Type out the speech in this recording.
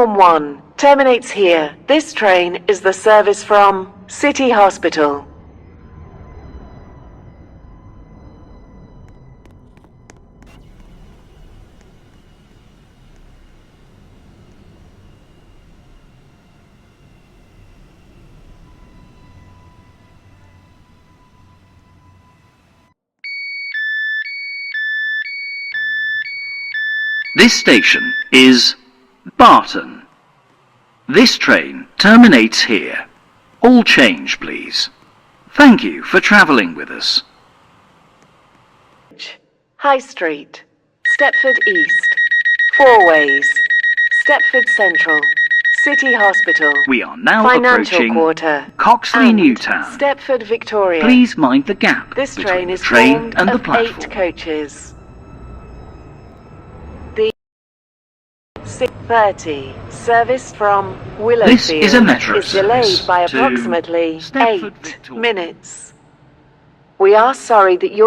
Platform 1 terminates here. This train is the service from City Hospital. This station is Barton. This train terminates here. All change, please. Thank you for travelling with us. High Street, Stepford East, Four Ways, Stepford Central, City Hospital, We are now Financial approaching Quarter, Coxley and Newtown. Stepford Victoria. Please mind the gap This between train the is train formed and the of platform. 8 coaches. The 6:30 service from Willowfield This is a metro is delayed service by to approximately Stepford 8 Victoria. minutes. We are sorry that your